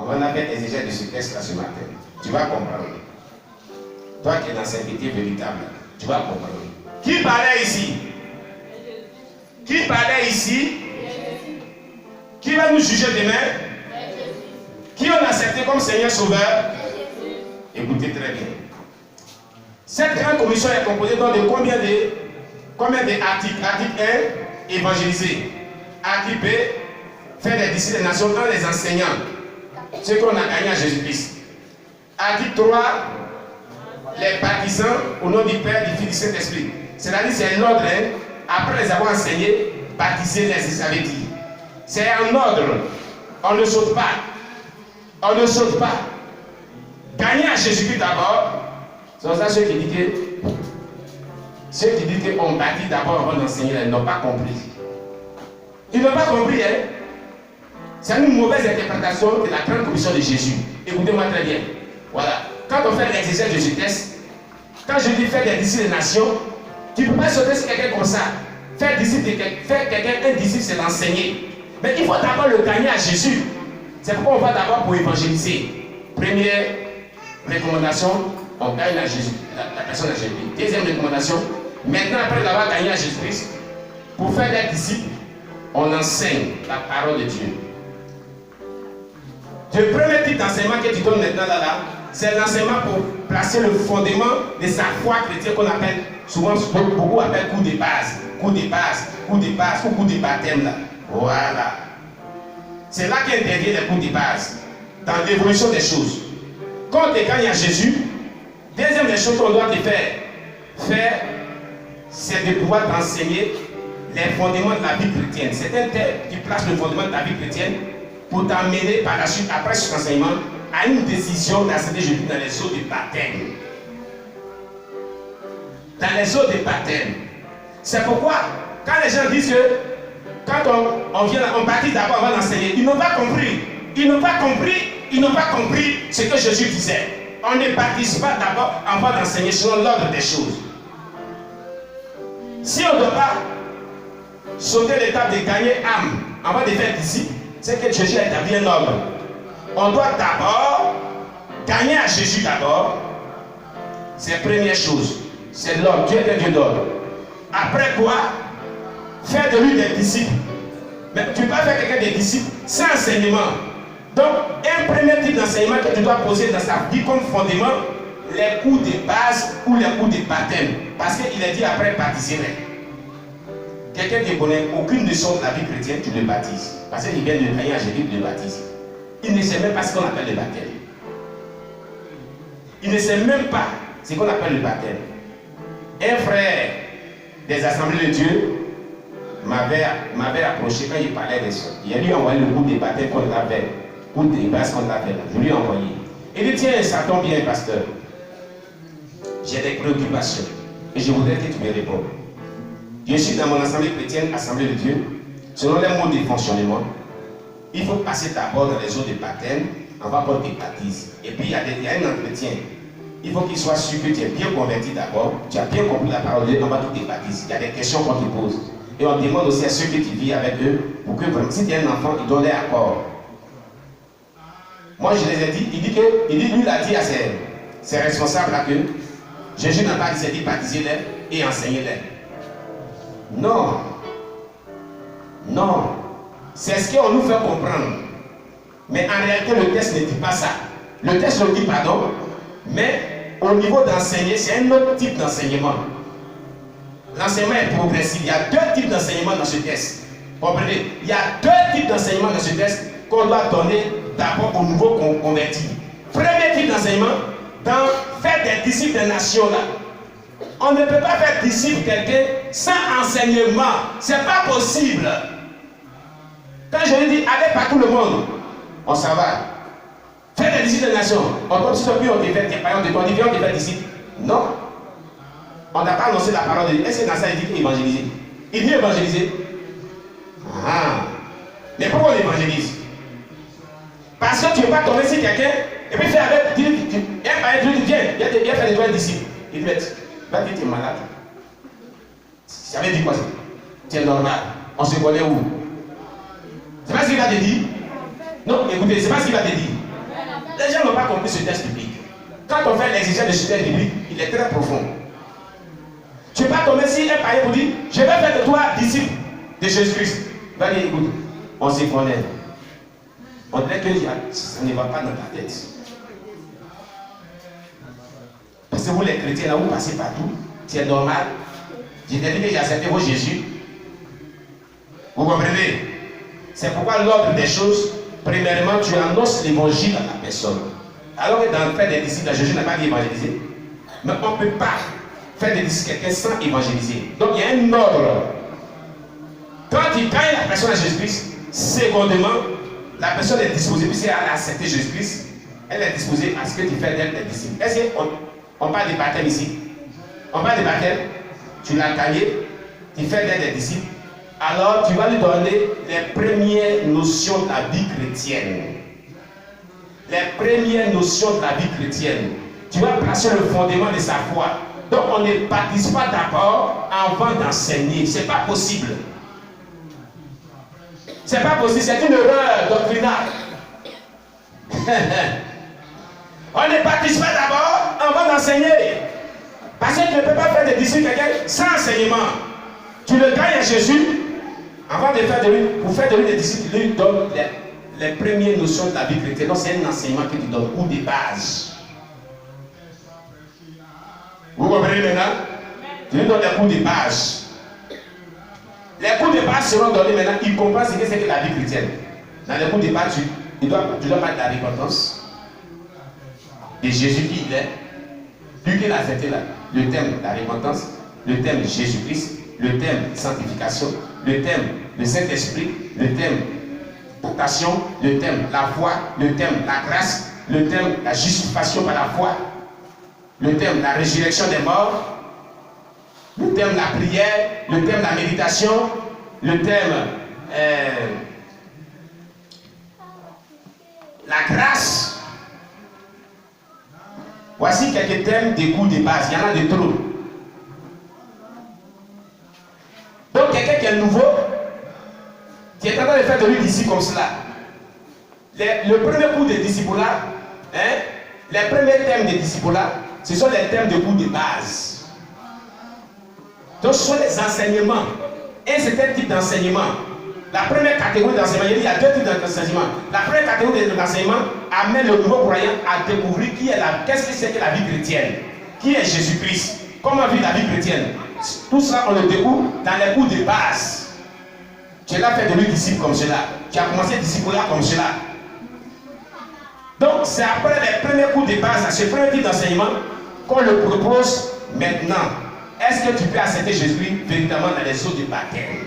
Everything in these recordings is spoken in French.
On a fait exégèse de ce texte-là ce matin. Tu vas comprendre. Toi qui es dans cette vérité véritable, tu vas comprendre. Qui parlait ici? Qui parlait ici? Qui va nous juger demain? Qui on a accepté comme Seigneur Sauveur? Écoutez très bien. Cette grande commission est composée de combien d'articles? Article 1, évangéliser. Article B, faire des disciples des nations en les enseignant ce qu'on a gagné à Jésus-Christ. Article 3, les baptisants au nom du Père, du Fils et du Saint-Esprit. C'est-à-dire c'est l'ordre, après les avoir enseignés, baptiser les, ça veut dire. C'est un ordre. On ne saute pas. On ne saute pas. Gagner à Jésus-Christ d'abord, c'est ça ceux qui disent qu'on baptise d'abord avant d'enseigner, ils n'ont pas compris. Ils n'ont pas compris, hein? C'est une mauvaise interprétation de la grande commission de Jésus. Écoutez-moi très bien. Voilà. Quand on fait l'exégèse de ce texte, quand je dis faire des disciples des nations, tu ne peux pas sauter sur quelqu'un comme ça. Faire quelqu'un un disciple, c'est l'enseigner. Mais il faut d'abord le gagner à Jésus. C'est pourquoi on va d'abord pour évangéliser. Première recommandation, on gagne à Jésus, la personne à Jésus. Deuxième recommandation, maintenant après l'avoir gagné à Jésus-Christ, pour faire des disciples, on enseigne la parole de Dieu. Le premier type d'enseignement que tu donnes maintenant là, c'est l'enseignement pour placer le fondement de sa foi chrétienne qu'on appelle, souvent beaucoup appellent cours de base, cours de base, cours de base ou cours de baptême là. Voilà. C'est là qu'intervient les cours de base, dans l'évolution des choses. Quand tu gagnes à Jésus, deuxième des choses qu'on doit te faire, c'est de pouvoir t'enseigner les fondements de la vie chrétienne. C'est un tel qui place le fondement de la vie chrétienne pour t'amener par la suite, après cet enseignement, à une décision d'accepter Jésus dans les eaux de baptême. Dans les eaux de baptême. C'est pourquoi, quand les gens disent que quand on baptise d'abord avant d'enseigner, ils n'ont pas compris. Ils n'ont pas compris ce que Jésus disait. On ne baptise pas d'abord avant d'enseigner selon l'ordre des choses. Si on ne doit pas sauter l'étape de gagner âme avant de faire disciple, c'est que Jésus a établi un ordre. On doit d'abord gagner à Jésus d'abord. C'est la première chose. C'est l'ordre. Dieu est un Dieu d'ordre. Après quoi, faire de lui des disciples. Mais tu ne peux pas faire quelqu'un des disciples sans enseignement. Donc, un premier type d'enseignement que tu dois poser dans sa vie comme fondement, les cours de base ou les cours de baptême. Parce qu'il est dit après baptiser. Quelqu'un qui ne connaît aucune leçon de la vie chrétienne, tu le baptises. Parce qu'il vient de gagner à Jésus, tu le baptises. Il ne sait même pas ce qu'on appelle le baptême. Il ne sait même pas ce qu'on appelle le baptême. Un frère des assemblées de Dieu m'avait approché quand il parlait de ça. Il a lui envoyé le cours de baptême qu'on l'avait, cours de base qu'on l'avait. Je lui ai envoyé. Il dit tiens, ça tombe bien, pasteur. J'ai des préoccupations et je voudrais que tu me répondes. Je suis dans mon assemblée chrétienne, assemblée de Dieu, selon les modes de fonctionnement. Il faut passer d'abord dans les eaux de baptême, on va pour que tu baptises. Et puis il y a un entretien. Il faut qu'il soit sûr que tu es bien converti d'abord, tu as bien compris la parole de Dieu, on va tout te baptiser. Il y a des questions qu'on te pose. Et on demande aussi à ceux que tu vis avec eux, pour que si tu es un enfant, ils donnent les accords. Moi je les ai dit, lui il a dit à ses responsables là que Jésus n'a pas dit, c'est dit baptiser-les et enseigner-les. Non. Non. C'est ce qu'on nous fait comprendre. Mais en réalité, le texte ne dit pas ça. Le texte le dit, pardon, mais au niveau d'enseigner, c'est un autre type d'enseignement. L'enseignement est progressif. Il y a deux types d'enseignement dans ce texte. Comprenez? Il y a deux types d'enseignement dans ce texte qu'on doit donner d'abord aux nouveaux convertis. Premier type d'enseignement, dans faire des disciples des nations là. On ne peut pas faire disciple quelqu'un sans enseignement. C'est pas possible. Quand je lui dis allez par tout le monde, on s'en va. Faire des disciples des nations. On tombe sur lui, on te fait des païens, on te fait des disciples. Non. On n'a pas annoncé la parole de Dieu. Est-ce que dans ça il dit évangéliser? Il dit évangéliser. Ah. Mais pourquoi on évangélise? Parce que tu ne veux pas tomber sur quelqu'un et puis faire avec. Un païen, tu dis viens, viens faire des doigts disciples. Il dit va dire tu es malade. Ça veut dire quoi ça? Tu es normal. On se connaît où? C'est pas ce qu'il va te dire. Non, écoutez, c'est pas ce qu'il va te dire. Les gens n'ont pas compris ce texte biblique. Quand on fait l'exégèse de ce texte biblique, il est très profond. Tu ne vas pas tomber si un païen vous dit, je vais faire de toi disciple de Jésus-Christ. Il va dire, écoute, on s'y connaît. On dirait que ça ne va pas dans ta tête. Parce que vous les chrétiens, là, vous passez partout. C'est normal. J'ai dit que j'ai accepté vos Jésus. Vous comprenez? C'est pourquoi l'ordre des choses, premièrement, tu annonces l'évangile à la personne. Alors que dans le fait des disciples, Jésus n'a pas dit évangéliser. Mais on ne peut pas faire des disciples quelqu'un sans évangéliser. Donc il y a un ordre. Quand il gagne la personne à Jésus-Christ, secondement, la personne est disposée, puisqu'elle a accepté Jésus-Christ, elle est disposée à ce que tu fais d'elle des disciples. Est-ce qu'on parle de baptême ici? On parle de baptême, tu l'as gagné, tu fais d'elle des disciples. Alors tu vas lui donner les premières notions de la vie chrétienne. Les premières notions de la vie chrétienne. Tu vas placer le fondement de sa foi. Donc on ne baptise pas d'abord avant d'enseigner. Ce n'est pas possible. C'est pas possible, c'est une erreur doctrinale. On ne baptise pas d'abord avant d'enseigner. Parce que tu ne peux pas faire des disciples quelqu'un sans enseignement. Tu le gagnes à Jésus. Avant de faire de lui, pour faire de lui des disciples, il lui donne les premières notions de la vie chrétienne. Donc c'est un enseignement que tu donnes, ou des bases. Vous comprenez maintenant? Tu lui donnes les cours de base. Les cours de base seront donnés maintenant. Il comprend ce que c'est que la vie chrétienne. Dans les cours de base, tu dois parler de la repentance, de Jésus qui il est. Vu qu'il a accepté le thème de la repentance, le thème de Jésus-Christ, le thème de sanctification, le thème de Saint-Esprit, le thème de tentation, le thème de la foi, le thème de la grâce, le thème de la justification par la foi, le thème de la résurrection des morts, le thème de la prière, le thème de la méditation, le thème la grâce. Voici quelques thèmes des cours de base. Il y en a de trop. Donc quelqu'un qui est nouveau, qui est en train de faire de lui d'ici comme cela. Le premier cours de discipulat, les premiers thèmes de discipulat, ce sont les thèmes de cours de base. Donc ce sont les enseignements. Un certain type d'enseignement. La première catégorie d'enseignement, il y a deux types d'enseignement. La première catégorie d'enseignement amène le nouveau croyant à découvrir qu'est-ce que c'est que la vie chrétienne. Qui est Jésus-Christ? Comment vit la vie chrétienne? Tout ça, on le découvre dans les cours de base. Tu l'as fait de lui disciple comme cela. Tu as commencé disciple-là comme cela. Donc, c'est après les premiers cours de base, à ce premier type d'enseignement, qu'on le propose maintenant. Est-ce que tu peux accepter Jésus véritablement dans les eaux de baptême?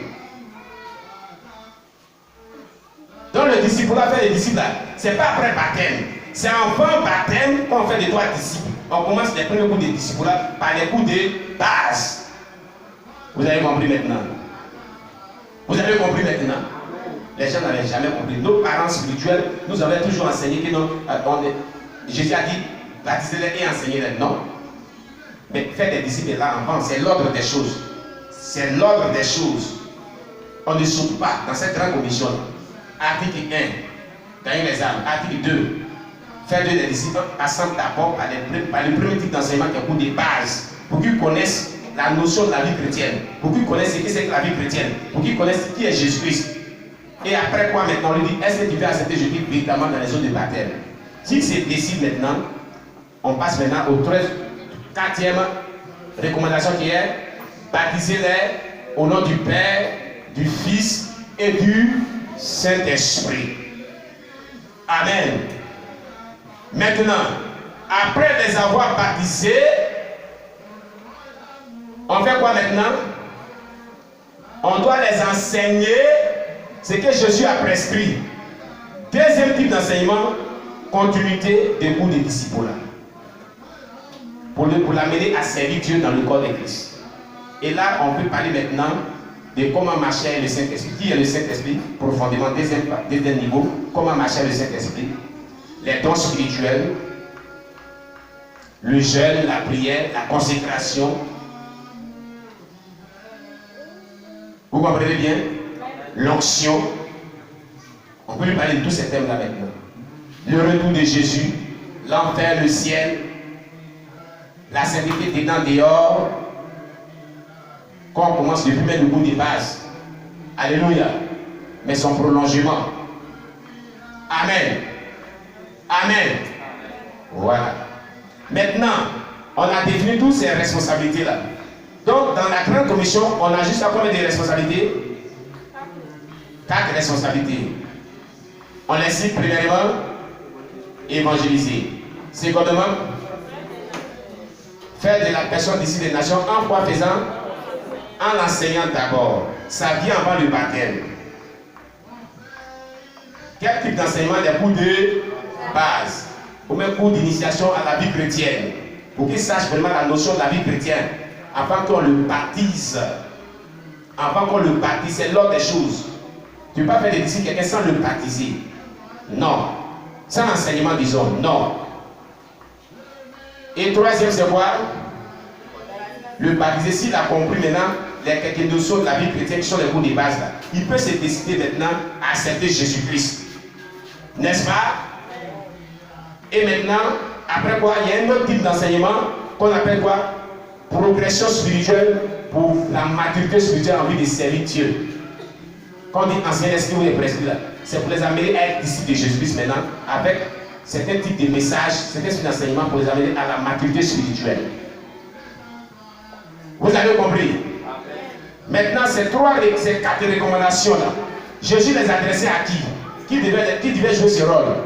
Donc, le disciple-là fait les disciples, ce n'est pas après baptême. C'est avant baptême qu'on fait de toi disciple. On commence les premiers cours de disciple-là par les cours de base. Vous avez compris maintenant? Vous avez compris maintenant? Les gens n'avaient jamais compris. Nos parents spirituels nous avaient toujours enseigné que Jésus a dit baptisez-les et enseignez-les. Non. Mais faire des disciples là avant, c'est l'ordre des choses. C'est l'ordre des choses. On ne saute pas dans cette grande commission. Article 1, gagner les âmes. Article 2, faire des disciples assemble d'abord par le premier type d'enseignement qui est pour des bases, pour qu'ils connaissent la notion de la vie chrétienne, pour qu'ils connaissent ce que c'est que la vie chrétienne, pour qu'ils connaissent qui est Jésus-Christ. Et après quoi maintenant, on lui dit, est-ce que tu veux accepter Jésus véritablement dans les zones de baptême? Si c'est décidé maintenant, on passe maintenant au 4e recommandation qui est baptisez-les au nom du Père, du Fils et du Saint-Esprit. Amen. Maintenant, après les avoir baptisés, on fait quoi maintenant? On doit les enseigner ce que Jésus a prescrit. Deuxième type d'enseignement, continuité des cours des disciples. Pour l'amener à servir Dieu dans le corps de Christ. Et là, on peut parler maintenant de comment marcher avec le Saint-Esprit. Qui est le Saint-Esprit? Profondément, deuxième niveau, comment marcher avec le Saint-Esprit. Les dons spirituels, le jeûne, la prière, la consécration. Vous comprenez bien? L'onction. On peut lui parler de tous ces thèmes-là maintenant. le retour de Jésus, l'enfer, le ciel, la sainteté dedans, dehors. Quand on commence depuis même le bout des bases. Alléluia. Mais son prolongement. Amen. Amen. Voilà. Maintenant, on a défini toutes ces responsabilités-là. Donc, dans la grande commission, on a juste à combien de responsabilités? 4 responsabilités. On les cite premièrement, évangéliser. Secondement, faire de la personne d'ici des nations en quoi faisant? En enseignant d'abord. Ça vient avant le baptême. Quel type d'enseignement? Des cours de base. Ou même cours d'initiation à la vie chrétienne. Pour qu'ils sachent vraiment la notion de la vie chrétienne. Avant qu'on le baptise. Avant qu'on le baptise, c'est l'ordre des choses. Tu ne peux pas faire des disciples quelqu'un sans le baptiser. Non. Sans enseignement, disons. Non. Et troisième, c'est quoi? Le baptiser, s'il a compris maintenant les quelques notions de la vie chrétienne qui sont les cours de base là, il peut se décider maintenant à accepter Jésus-Christ. N'est-ce pas? Et maintenant, après quoi, il y a un autre type d'enseignement qu'on appelle quoi? Progression spirituelle pour la maturité spirituelle en vue de servir Dieu. Quand on dit enseigner l'esprit ou les presbytes là, c'est pour les amener à être disciples de Jésus-Christ maintenant, avec certains types de messages, certains types d'enseignements pour les amener à la maturité spirituelle. Vous avez compris? Maintenant, ces 4 recommandations là, Jésus les adressait à qui? Qui devait jouer ce rôle?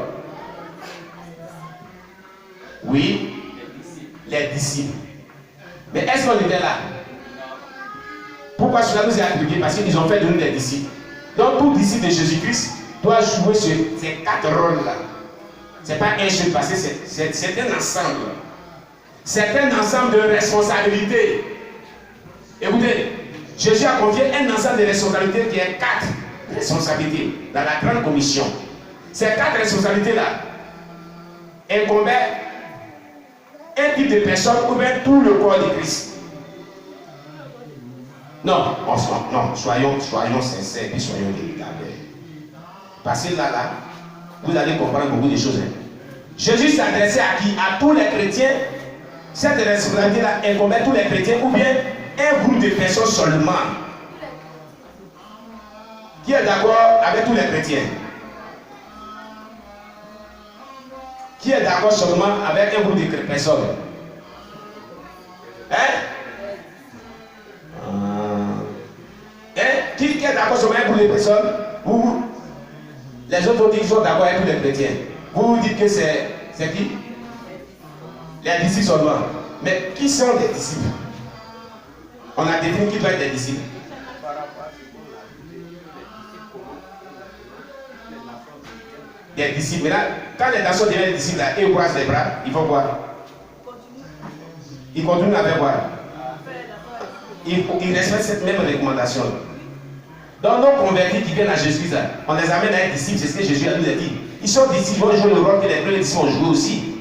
Oui, les disciples. Mais est-ce qu'on était là? Pourquoi cela nous est attribué? Parce qu'ils ont fait de nous des disciples. Donc, tout disciple de Jésus-Christ doit jouer ces 4 rôles-là. Ce n'est pas un seul passé, c'est un ensemble. C'est un ensemble de responsabilités. Écoutez, Jésus a confié un ensemble de responsabilités qui est 4 responsabilités dans la grande commission. Ces 4 responsabilités-là incombaient un type de personne ou bien tout le corps de Christ. Non, soyons sincères et soyons véritables. Parce que là, vous allez comprendre beaucoup de choses. Jésus s'adressait à qui? À tous les chrétiens. Cette responsabilité-là incombait tous les chrétiens ou bien un groupe de personnes seulement. Qui est d'accord avec tous les chrétiens? Qui est d'accord seulement avec un groupe de personnes? Hein? Qui est d'accord seulement avec un groupe de personnes? Ou les autres qui sont d'accord avec tous les chrétiens? Vous dites que c'est qui? Les disciples seulement. Mais qui sont des disciples? On a défini qui doit être des disciples. Des disciples. Là, quand les nations deviennent des disciples, là, ils croisent les bras, ils font quoi? Ils continuent à faire quoi? Ils respectent cette même recommandation. Donc, nos convertis qui viennent à Jésus, là, on les amène à être disciples, c'est ce que Jésus nous a dit. Ils sont disciples, ils vont jouer le rôle que les premiers disciples ont joué aussi.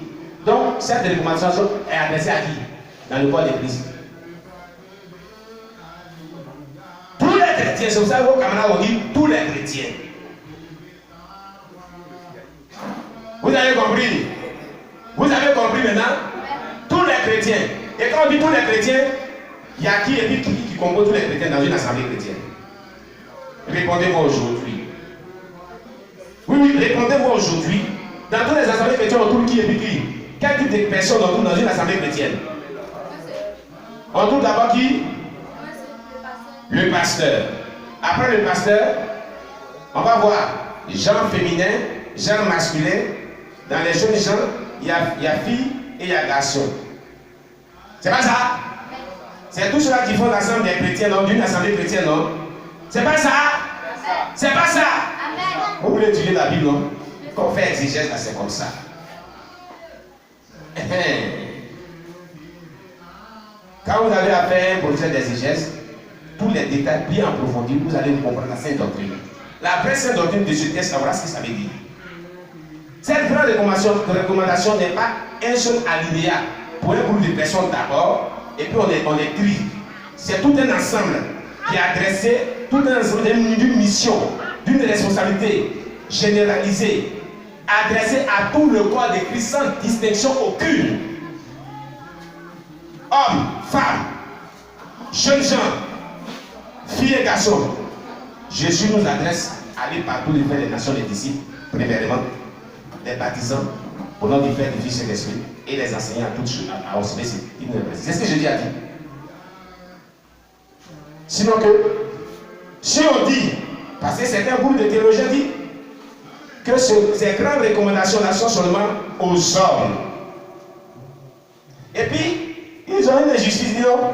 Donc, cette recommandation est adressée à qui? Dans le corps de Christ. Tous les chrétiens, c'est pour ça que vos camarades ont dit tous les chrétiens. Vous avez compris? Vous avez compris maintenant? Tous les chrétiens. Et quand on dit tous les chrétiens, il y a qui et puis qui compose tous les chrétiens dans une assemblée chrétienne? Répondez-moi aujourd'hui. Oui, répondez-moi aujourd'hui. Dans toutes les assemblées chrétiennes, on trouve qui et puis qui? Quel type de personnes on trouve dans une assemblée chrétienne? On trouve d'abord qui? Le pasteur. Après le pasteur, on va voir genre féminin, genre masculin. Dans les jeunes gens, il y a filles et il y a garçons. C'est pas ça? C'est tout cela qui font l'ensemble des chrétiens, non? D'une assemblée chrétienne, non? C'est pas ça? C'est pas ça? Vous voulez étudier la Bible, non? Quand on fait exégèse, là, c'est comme ça. Quand vous avez affaire à un projet d'exégèse, tous les détails bien approfondis, vous allez comprendre la Sainte Doctrine. La vraie Sainte Doctrine de ce texte, voilà ce que ça veut dire. Cette grande recommandation n'est pas un seul alinéa pour un groupe de personnes d'abord, et puis on est tri. C'est tout un ensemble qui est adressé, tout un ensemble d'une mission, d'une responsabilité généralisée adressé à tout le corps de Christ sans distinction aucune. Hommes, femmes, jeunes gens, filles et garçons. Jésus nous adresse à aller partout et faire les nations des disciples, premièrement, les baptisants, au nom du Père, du Fils et de l'Esprit, et les enseignants à toutes choses, à observer ces types de principes. C'est ce que Jésus a dit. Sinon que, si on dit, parce que certains groupes de théologiens disent que ces grandes recommandations-là sont seulement aux hommes. Et puis, ils ont une injustice, non?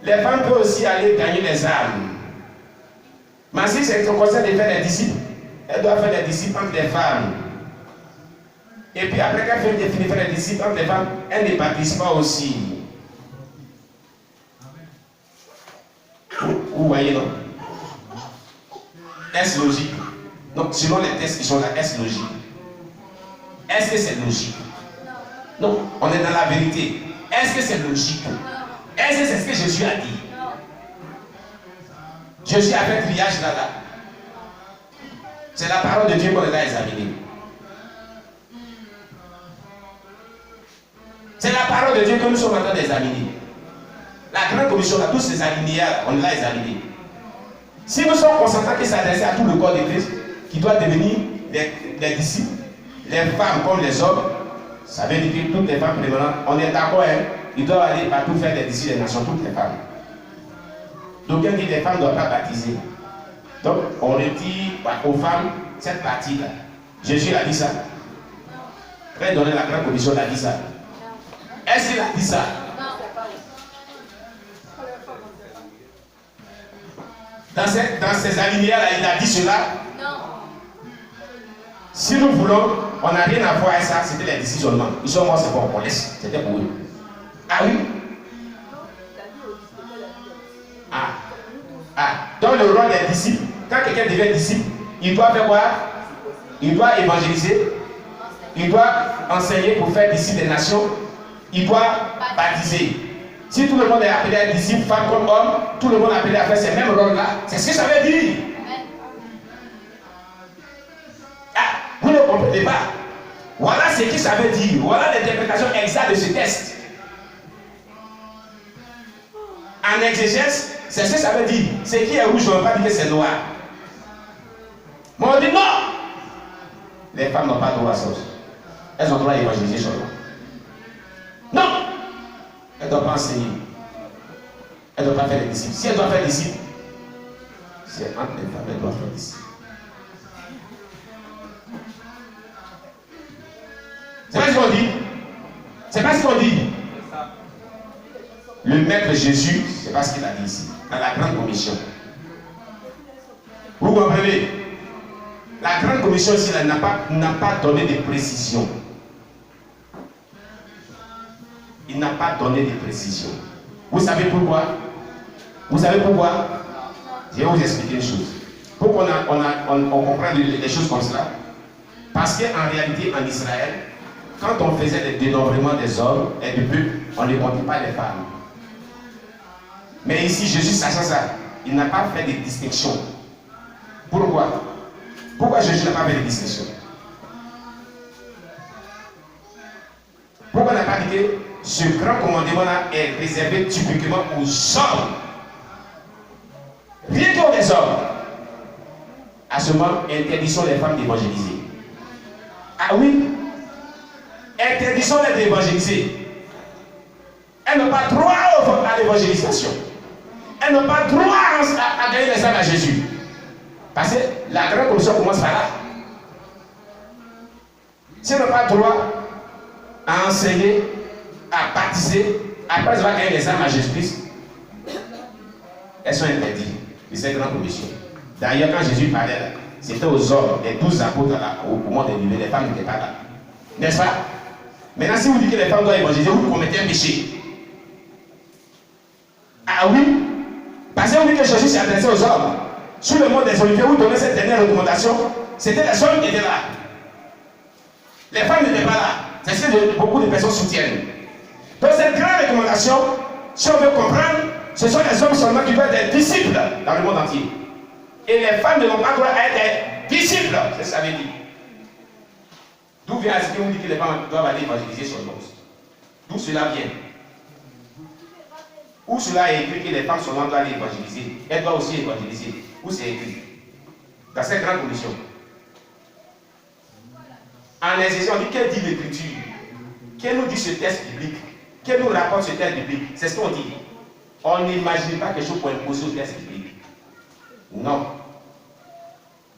Les femmes peuvent aussi aller gagner les âmes. Mais si c'est le conseil de faire des disciples, elles doivent faire des disciples entre les femmes. Et puis après qu'elle fait finir faire des disciples entre les femmes, elles ne baptisent pas aussi. Vous voyez, non? Est-ce logique? Donc, selon les tests qui sont là, est-ce logique? Est-ce que c'est logique? Non, on est dans la vérité. Est-ce que c'est logique? Est-ce que c'est ce que Jésus a dit? Jésus a fait triage là-là. C'est la parole de Dieu qu'on a examinée. C'est la parole de Dieu que nous sommes en train d'examiner. La grande commission, là, tous ces alinéas, on l'a examiné. Si nous sommes concentrés qui s'adresse à tout le corps de Christ, qui doit devenir les disciples, les femmes comme les hommes, ça veut dire que toutes les femmes prévenantes, on est d'accord, hein, ils doivent aller partout faire des disciples des nations, toutes les femmes. Donc, il dit que les femmes ne doivent pas baptiser. Donc, on retire aux femmes cette partie-là. Jésus a dit ça. Très donné la grande commission, il a dit ça. Est-ce qu'il a dit ça? Dans ces alinéas-là, il a dit cela? Non. Si nous voulons, on n'a rien à voir avec ça, c'était les disciples seulement. Ils sont morts, c'est bon, on laisse. C'était pour eux. Ah oui? Dans le rôle des disciples, quand quelqu'un devient disciple, il doit faire quoi? Il doit évangéliser, il doit enseigner pour faire disciples des nations, il doit baptiser. Si tout le monde est appelé à être disciple, femme comme homme, tout le monde est appelé à faire ces mêmes rôles-là, c'est ce que ça veut dire. Ah, vous ne comprenez pas. Voilà ce que ça veut dire. Voilà l'interprétation exacte de ce texte. En exégèse, c'est ce que ça veut dire. Ce qui est rouge, on ne va pas dire que c'est noir. Mais on dit non. Les femmes n'ont pas droit à ça. Elles ont droit à évangéliser seulement. Non. Elles ne doivent pas enseigner. Elles ne doivent pas faire des disciples. Si elles doivent faire des disciples, c'est entre les femmes, elles doivent faire des disciples. C'est pas ce qu'on dit. C'est pas ce qu'on dit. Le maître Jésus, c'est pas ce qu'il a dit ici, dans la grande commission. Vous comprenez? La grande commission ici n'a pas donné de précision. Il n'a pas donné de précision. Vous savez pourquoi? Vous savez pourquoi? Je vais vous expliquer une chose. Pour qu'on comprenne les choses comme cela. Parce qu'en réalité, en Israël, quand on faisait le dénombrement des hommes et du peuple, on ne comptait pas les femmes. Mais ici, Jésus, sachant ça, il n'a pas fait de distinction. Pourquoi? Pourquoi Jésus n'a pas fait de distinction? Pourquoi il n'a pas dit que ce grand commandement-là est réservé typiquement aux hommes? Rien qu'aux des hommes. À ce moment, interdisons les femmes d'évangéliser. Ah oui? Interdisons-les d'évangéliser. Elles n'ont pas droit à l'évangélisation. Elles n'ont pas droit à gagner les âmes à Jésus. Parce que la grande commission commence par là. Si elles n'ont pas droit à enseigner, à baptiser, après elles vont gagner les âmes à Jésus-Christ, elles sont interdites de cette grande commission. D'ailleurs, quand Jésus parlait là, c'était aux hommes, les 12 apôtres là, au moment des livres, les femmes n'étaient pas là. N'est-ce pas? Maintenant, si vous dites que les femmes doivent évangéliser, vous commettez un péché. Ah oui? Parce que vous dites que Jésus s'est adressé aux hommes. Sur le mont des Oliviers, vous donnez cette dernière recommandation, c'était les hommes qui étaient là. Les femmes n'étaient pas là. C'est ce que beaucoup de personnes soutiennent. Donc cette grande recommandation, si on veut comprendre, ce sont les hommes seulement qui doivent être disciples dans le monde entier. Et les femmes ne vont pas droit à être des disciples, c'est ce que ça veut dire. D'où vient ce qu'on dit que les femmes doivent aller évangéliser seulement? D'où cela vient? Où cela est écrit que les femmes seulement doivent aller évangéliser? Elles doivent aussi évangéliser. Où c'est écrit? Dans cette grande commission. En exercice, on dit qu'elle dit l'écriture. Qu'elle nous dit ce texte biblique? Qu'elle nous rapporte ce texte biblique? C'est ce qu'on dit. On n'imagine pas quelque chose pour imposer au texte biblique. Non.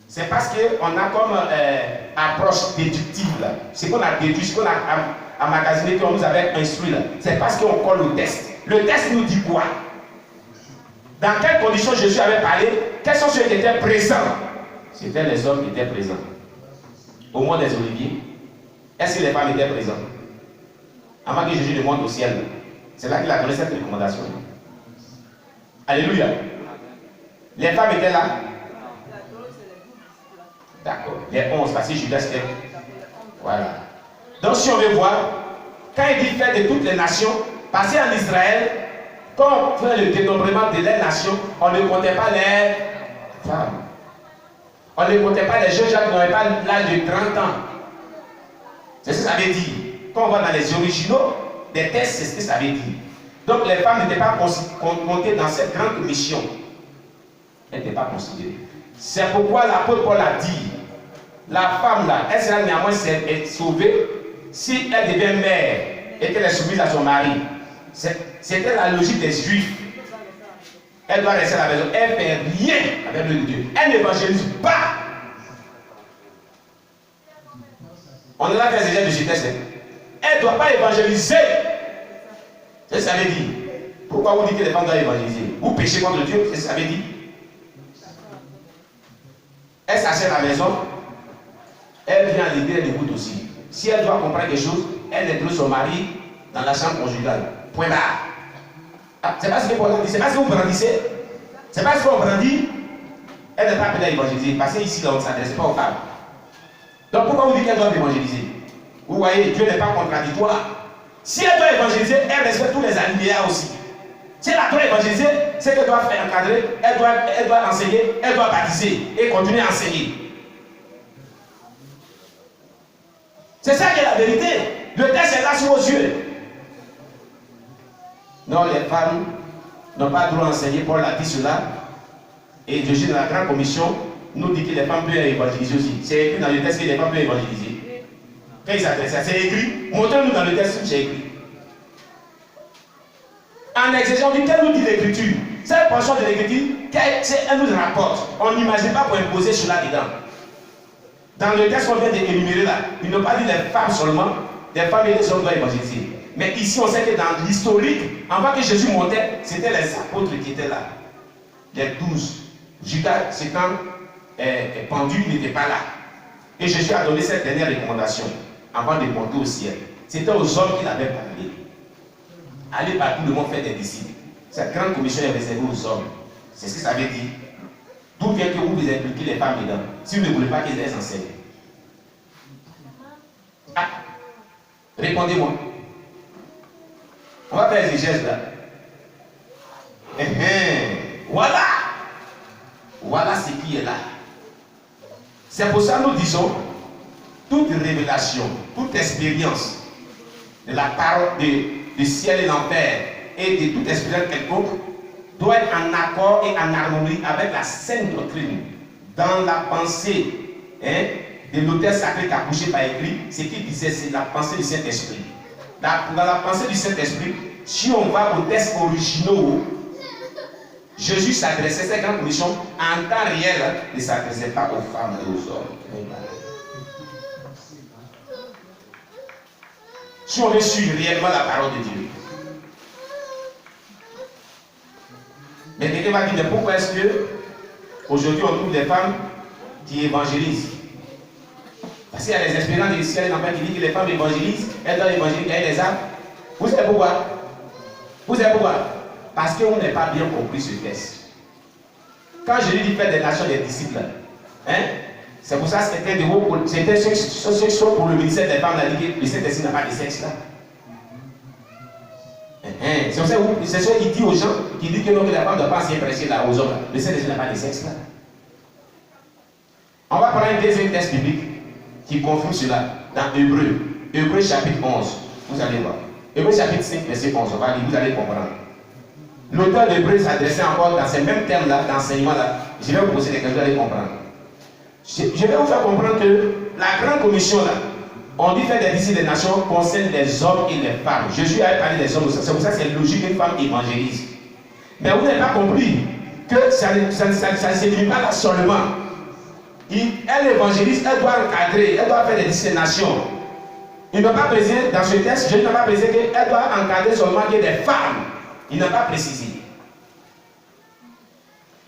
C'est parce qu'on a comme approche déductive. Ce qu'on a déduit, ce qu'on a emmagasiné, qu'on nous avait instruit. C'est parce qu'on colle au texte. Le texte nous dit quoi? Dans quelles conditions Jésus avait parlé? Quels sont ceux qui étaient présents? C'était les hommes qui étaient présents. Au mont des Oliviers, est-ce que les femmes étaient présentes? Avant que Jésus ne monte au ciel, c'est là qu'il a donné cette recommandation. Alléluia. Les femmes étaient là. D'accord. Les 11, parce que Judas était. Voilà. Donc si on veut voir, quand il dit fait de toutes les nations, parce qu'en Israël, quand on fait le dénombrement de les nations, on ne comptait pas les femmes. On ne comptait pas les jeunes gens qui n'avaient pas l'âge de 30 ans. C'est ce que ça veut dire. Quand on va dans les originaux des textes, c'est ce que ça veut dire. Donc les femmes n'étaient pas comptées dans cette grande mission. Elles n'étaient pas considérées. C'est pourquoi l'apôtre Paul a dit, la femme là, elle sera néanmoins sauvée si elle devient mère et qu'elle est soumise à son mari. C'était la logique des Juifs. Elle doit rester à la maison. Elle ne fait rien avec le Dieu. Elle n'évangélise pas. On a fait déjà de ce texte. Elle ne doit pas évangéliser. C'est ce que ça veut dire. Pourquoi vous dites que les femmes doivent évangéliser? Vous péchez contre Dieu, c'est ce que ça veut dire. Elle s'achète à la maison. Elle vient à l'église, elle écoute aussi. Si elle doit comprendre quelque chose, elle introduit son mari dans la chambre conjugale. Point barre. Ah, c'est pas ce que Paul a dit, c'est pas ce que vous brandissez. C'est pas ce qu'on brandit. Elle n'est pas appelée à évangéliser. Parce qu'ici, on ne s'adresse pas aux femmes. Donc pourquoi vous dites qu'elle doit évangéliser? Vous voyez, Dieu n'est pas contradictoire. Si elle doit évangéliser, elle respecte tous les alinéas aussi. Si elle doit évangéliser, c'est qu'elle doit faire encadrer, elle doit enseigner, elle doit baptiser et continuer à enseigner. C'est ça qui est la vérité. Le texte est là sous vos yeux. Non, les femmes n'ont pas le droit d'enseigner. Paul a dit cela. Et Jésus, dans la grande commission, nous dit que les femmes peuvent évangéliser aussi. C'est écrit dans le texte que les femmes peuvent évangéliser. Quand il s'adresse à ça, c'est écrit. Montrez-nous dans le texte où c'est écrit. En exercice, on dit qu'elle nous dit l'écriture. Cette portion de l'écriture, elle nous rapporte. On n'imagine pas pour imposer cela dedans. Dans le texte qu'on vient d'énumérer là, ils n'ont pas dit les femmes seulement, les femmes et les hommes doivent évangéliser. Mais ici, on sait que dans l'historique, avant que Jésus montait, c'était les apôtres qui étaient là. Les 12. Judas s'étant pendu, il n'était pas là. Et Jésus a donné cette dernière recommandation avant de monter au ciel. C'était aux hommes qu'il avait parlé. Allez partout le monde faire des disciples. Cette grande commission est réservée aux hommes. C'est ce que ça veut dire. D'où vient que vous impliquez les femmes dedans, si vous ne voulez pas qu'elles les enseignent? Ah, répondez-moi. On va faire l'exégèse là. Voilà. Voilà ce qui est là. C'est pour ça que nous disons, toute révélation, toute expérience de la parole de ciel et l'enfer et de toute expérience quelconque doit être en accord et en harmonie avec la sainte doctrine. Dans la pensée de l'auteur sacré qui a couché par écrit, ce qu'il disait, c'est la pensée du Saint-Esprit. Dans la pensée du Saint-Esprit, si on va aux textes originaux, Jésus s'adressait, cette grande commission, en temps réel, ne s'adressait pas aux femmes et aux hommes. Si on veut suivre réellement la parole de Dieu. Mais quelqu'un va dire, mais pourquoi est-ce que aujourd'hui on trouve des femmes qui évangélisent? Parce qu'il y a des expériences du ciel et l'enfer qui disent que les femmes évangélisent, elles doivent évangéliser, elles les âmes. Vous savez pourquoi? Vous savez pourquoi? Parce qu'on n'a pas bien compris ce texte. Quand je lui dis faire des nations des disciples, c'est pour ça que c'était ceux qui sont pour le ministère des femmes, le Saint-Esprit n'a pas de sexe là. C'est ça qu'il dit aux gens qui disent que non, que la femme ne doit pas s'y impresser là aux hommes. Le Saint-Esprit n'a pas de sexe là. On va prendre un deuxième texte biblique qui confirme cela. dans Hébreu. Hébreu chapitre 11. Vous allez voir. Hébreu chapitre 5, verset 11. On va lire, vous allez comprendre. L'auteur d'Hébreu s'adressait encore dans ces mêmes termes-là, d'enseignement-là. Je vais vous poser des questions, vous allez comprendre. Je vais vous faire comprendre que la grande commission là, on dit faire des disciples des nations concerne les hommes et les femmes. Jésus avait parlé des hommes, c'est pour ça que c'est logique qu'une femme évangélise. Mais vous n'avez pas compris que ça ne se limite pas là seulement. Elle évangélise, elle doit encadrer, elle doit faire des disciples des nations. Il n'a pas précisé, dans ce texte, Jésus n'a pas précisé qu'elle doit encadrer seulement que des femmes. Il n'a pas précisé.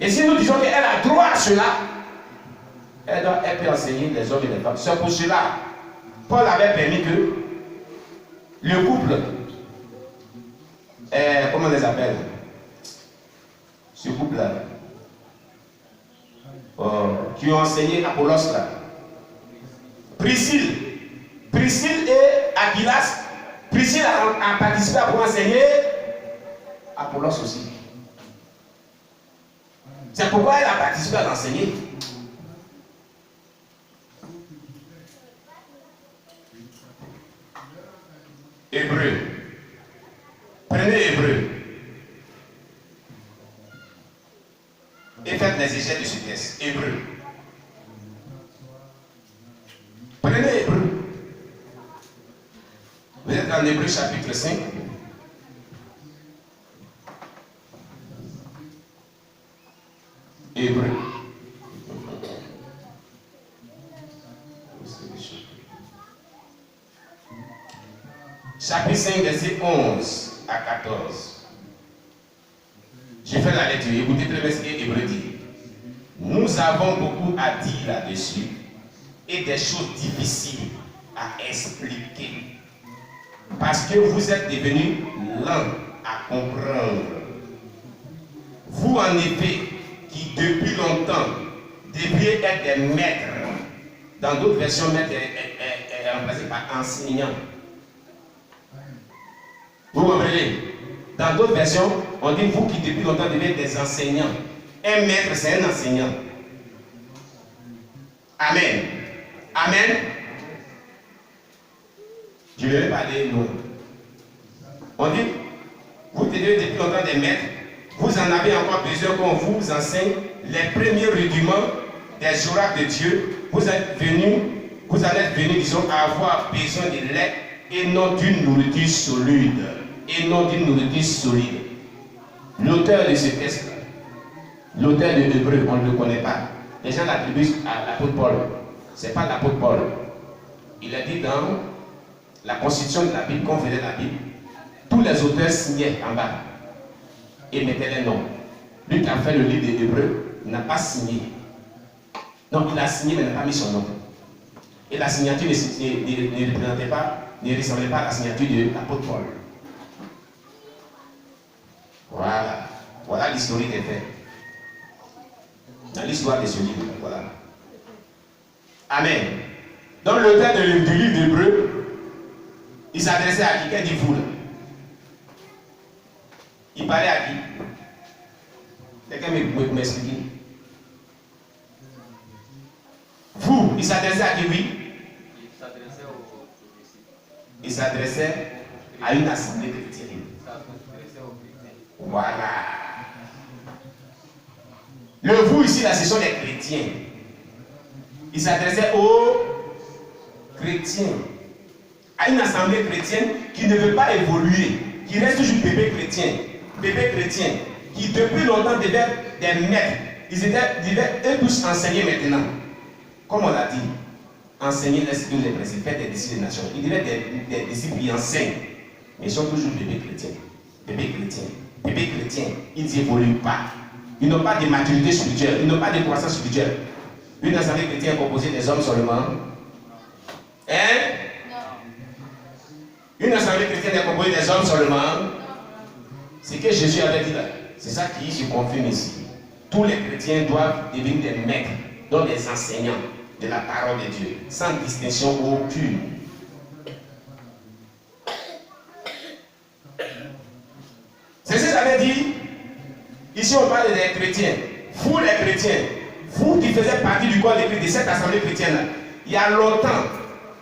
Et si nous disons qu'elle a droit à cela, elle peut enseigner les hommes et les femmes. C'est pour cela Paul avait permis que le couple, comment on les appelle? Ce couple-là, qui ont enseigné Apollos là. Priscille et Aquilas. Priscille a participé pour enseigner Apollos aussi. C'est pourquoi elle a participé à l'enseigner. Hébreu. Prenez Hébreu. Et faites les échecs de ce texte. Hébreu. Prenez Hébreu. Vous êtes dans Hébreu chapitre 5. Hébreu. Chapitre 5, verset 11 à 14. Je fais la lecture. Écoutez très bien ce que Hébreu dit. Nous avons beaucoup à dire là-dessus et des choses difficiles à expliquer. Parce que vous êtes devenus lents à comprendre. Vous, en effet, qui depuis longtemps deviez être des maîtres. Dans d'autres versions, maître est remplacé par enseignant. Vous comprenez? Dans d'autres versions, on dit vous qui depuis longtemps deviez être des enseignants. Un maître, c'est un enseignant. Amen. Amen. Je ne vais pas aller loin. On dit, vous devez depuis longtemps des maîtres, vous en avez encore besoin qu'on vous enseigne les premiers rudiments des oracles de Dieu. Vous êtes venus, disons, à avoir besoin de lait et non d'une nourriture solide. Et non d'une nourriture solide. L'auteur de ce texte, l'auteur de Hébreu, on ne le connaît pas. Les gens l'attribuent à l'apôtre Paul. Ce n'est pas l'apôtre Paul. Il a dit dans la constitution de la Bible, qu'on faisait la Bible, tous les auteurs signaient en bas et mettaient les noms. Lui qui a fait le livre de Hébreu n'a pas signé. Donc il a signé mais n'a pas mis son nom. Et la signature ne représentait pas, ne ressemblait pas à la signature de l'apôtre Paul. Voilà. Voilà l'historique des faits. Dans l'histoire de ce livre. Voilà. Amen. Donc l'auteur du livre d'Hébreu, il s'adressait à qui? Qu'est-ce qu'il dit vous là? Il parlait à qui? Quelqu'un m'explique. Vous, il s'adressait à qui? Oui. Il s'adressait à une assemblée chrétienne. Voilà. Le vous ici, là, ce sont les chrétiens. Il s'adressait aux chrétiens. À une assemblée chrétienne qui ne veut pas évoluer, qui reste toujours bébé chrétien, qui depuis longtemps devaient être des maîtres. Ils devaient eux tous enseigner maintenant. Comme on l'a dit, enseigner les principes, faire des disciples des nations. Ils devaient être des disciples qui enseignent, mais ils sont toujours bébés chrétiens. Bébés chrétiens, ils n'évoluent pas. Ils n'ont pas de maturité spirituelle, ils n'ont pas de croissance spirituelle. Une assemblée chrétienne est composée des hommes seulement. Hein? Une assemblée chrétienne est composée des hommes seulement. C'est ce que Jésus avait dit là. C'est ça qui se confirme ici. Tous les chrétiens doivent devenir des maîtres, donc des enseignants de la parole de Dieu, sans distinction aucune. C'est ce que j'avais dit. Ici, on parle des chrétiens. Vous, les chrétiens, vous qui faisiez partie du corps de Christ, de cette assemblée chrétienne-là, il y a longtemps,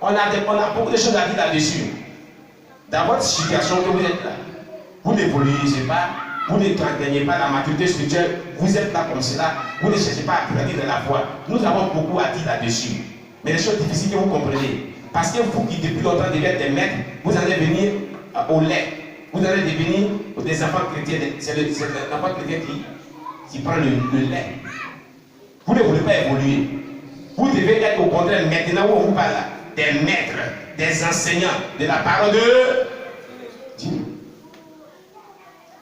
On a beaucoup de choses à dire là-dessus. Dans votre situation que vous êtes là, vous n'évoluez pas, vous n'atteignez pas la maturité spirituelle, vous êtes là comme cela, vous ne cherchez pas à grandir de la foi. Nous avons beaucoup à dire là-dessus. Mais les choses difficiles que vous comprenez, parce que vous qui depuis longtemps devez être des maîtres, vous allez venir au lait. Vous allez devenir des enfants chrétiens. C'est l'enfant chrétien qui prend le lait. Vous ne voulez pas évoluer. Vous devez être au contraire, maintenant où on vous parle, des maîtres, des enseignants de la parole de Dieu.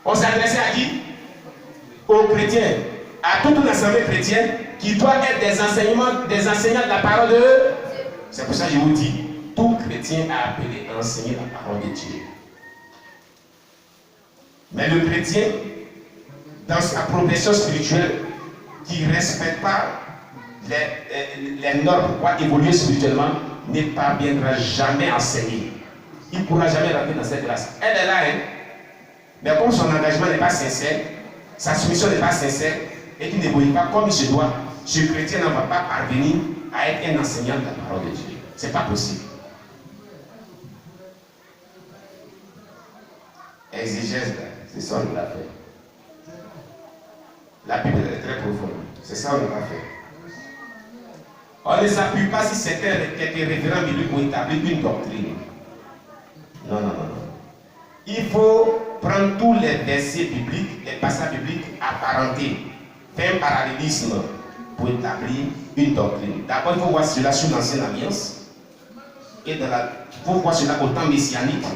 On s'adressait à qui? Aux chrétiens, à toute une assemblée chrétienne qui doit être des enseignants de la parole de Dieu. C'est pour ça que je vous dis, tout chrétien a appelé à enseigner la parole de Dieu. Mais le chrétien, dans sa progression spirituelle, qui ne respecte pas les normes pour évoluer spirituellement, ne parviendra jamais à enseigner. Il ne pourra jamais rentrer dans cette grâce. Elle est là, hein? Mais comme son engagement n'est pas sincère, sa soumission n'est pas sincère, et qu'il n'évolue pas comme il se doit, ce chrétien ne va pas parvenir à être un enseignant de la parole de Dieu. Ce n'est pas possible. Exégèse, c'est ça qu'on a fait. La Bible est très profonde. C'est ça qu'on a fait. On ne s'appuie pas si certains quelques référents bibliques ont établi une doctrine. Non, non, non, non. Il faut prendre tous les versets bibliques, les passages bibliques apparentés, faire un parallélisme pour établir une doctrine. D'abord, il faut voir cela sur l'Ancienne Alliance, et il faut voir cela au temps messianique,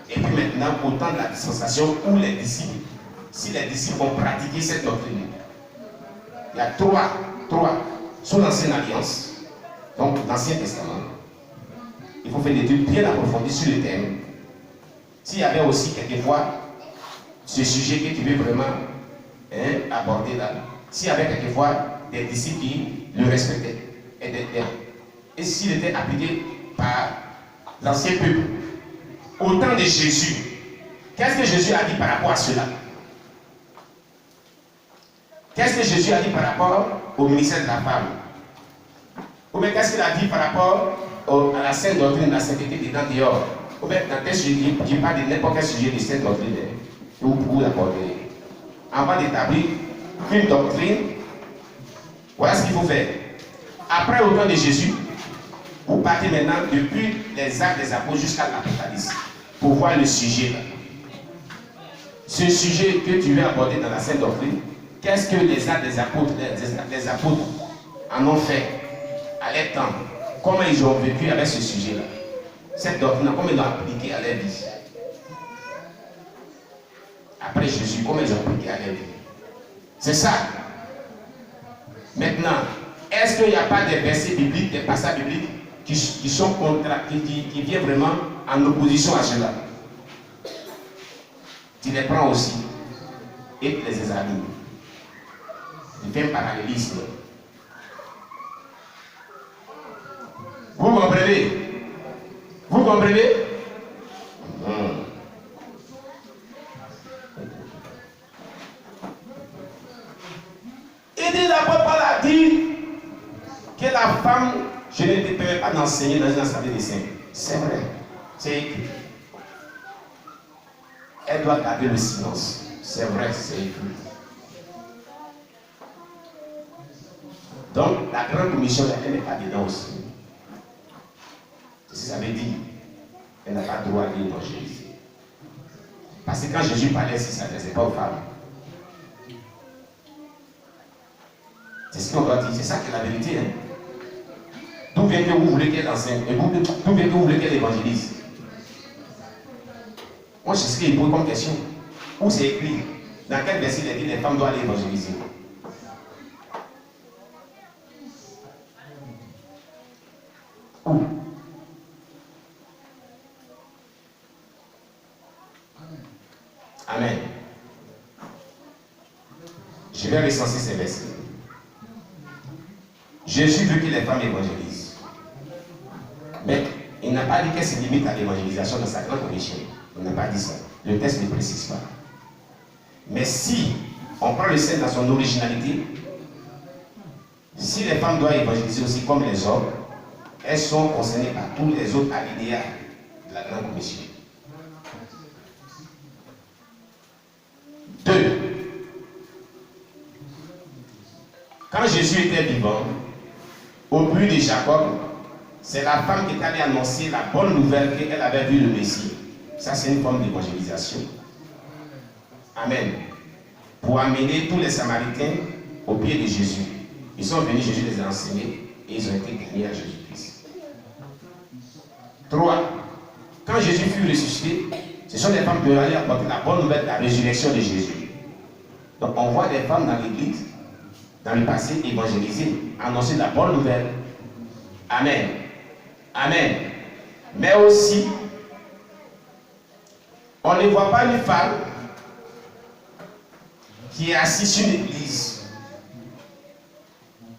et puis maintenant au temps de la dispensation où les disciples, si les disciples ont pratiqué cette doctrine. Il y a trois sous l'Ancienne Alliance, donc l'Ancien Testament. Il faut faire des études bien approfondies sur le thème. S'il y avait aussi quelquefois ce sujet que tu veux vraiment aborder là, s'il y avait quelquefois des disciples qui le respectaient, et s'il était appliqué par l'ancien peuple, au temps de Jésus, qu'est-ce que Jésus a dit par rapport à cela? Qu'est-ce que Jésus a dit par rapport au ministère de la femme? Ou bien qu'est-ce qu'il a dit par rapport à la sainte doctrine de la sainteté dedans dehors? Ou bien dans tel sujet, je parle de n'importe quel sujet de cette doctrine que vous pouvez aborder. Avant d'établir une doctrine, voilà ce qu'il faut faire. Après au temps de Jésus, vous partez maintenant depuis les actes des apôtres jusqu'à l'Apocalypse pour voir le sujet là. Ce sujet que tu veux aborder dans la sainte doctrine, qu'est-ce que les actes des apôtres, les apôtres en ont fait à leur temps? Comment ils ont vécu avec ce sujet-là? Cette doctrine, comment ils l'ont appliqué à leur vie? Après Jésus, comment ils ont appliqué à leur vie? C'est ça. Maintenant, est-ce qu'il n'y a pas des versets bibliques, des passages bibliques qui sont qui viennent vraiment en opposition à cela? Tu les prends aussi et tu les examines. Tu fais un parallélisme. Vous comprenez? Vous comprenez? Il dit, l'apôtre Paul a dit que la femme, je ne te permets pas d'enseigner dans une assemblée des saints. C'est vrai. C'est écrit. Elle doit garder le silence. C'est vrai, c'est écrit. Donc, la grande commission, elle n'est pas dedans aussi. Ça veut dire qu'elle n'a pas le droit d'aller évangéliser. Parce que quand Jésus parlait, il ne s'adressait pas aux femmes. C'est ce qu'on doit dire. C'est ça qui est la vérité. Hein? D'où vient que vous voulez qu'elle enseigne? D'où vient que vous voulez qu'elle évangélise? Moi, je sais ce qu'il pose comme question. Où c'est écrit? Dans quel verset il dit que les femmes doivent aller évangéliser? Où? Amen. Je vais recenser ces versets. Jésus veut que les femmes évangélisent. Mais il n'a pas dit qu'elle se limite à l'évangélisation dans sa grande commission. Il n'a pas dit ça. Le texte ne précise pas. Mais si on prend le scène dans son originalité, si les femmes doivent évangéliser aussi comme les hommes, elles sont concernées par tous les autres alinéas de la grande commission. 2. Quand Jésus était vivant, au but de Jacob, c'est la femme qui est allée annoncer la bonne nouvelle qu'elle avait vu le Messie. Ça, c'est une forme d'évangélisation. Amen. Pour amener tous les Samaritains au pied de Jésus. Ils sont venus, Jésus les a enseignés et ils ont été gagnés à Jésus-Christ. 3. Quand Jésus fut ressuscité, ce sont des femmes qui ont allé apporter la bonne nouvelle de la résurrection de Jésus. Donc on voit des femmes dans l'église, dans le passé, évangéliser, annoncer la bonne nouvelle. Amen. Amen. Mais aussi, on ne voit pas une femme qui est assise sur une église.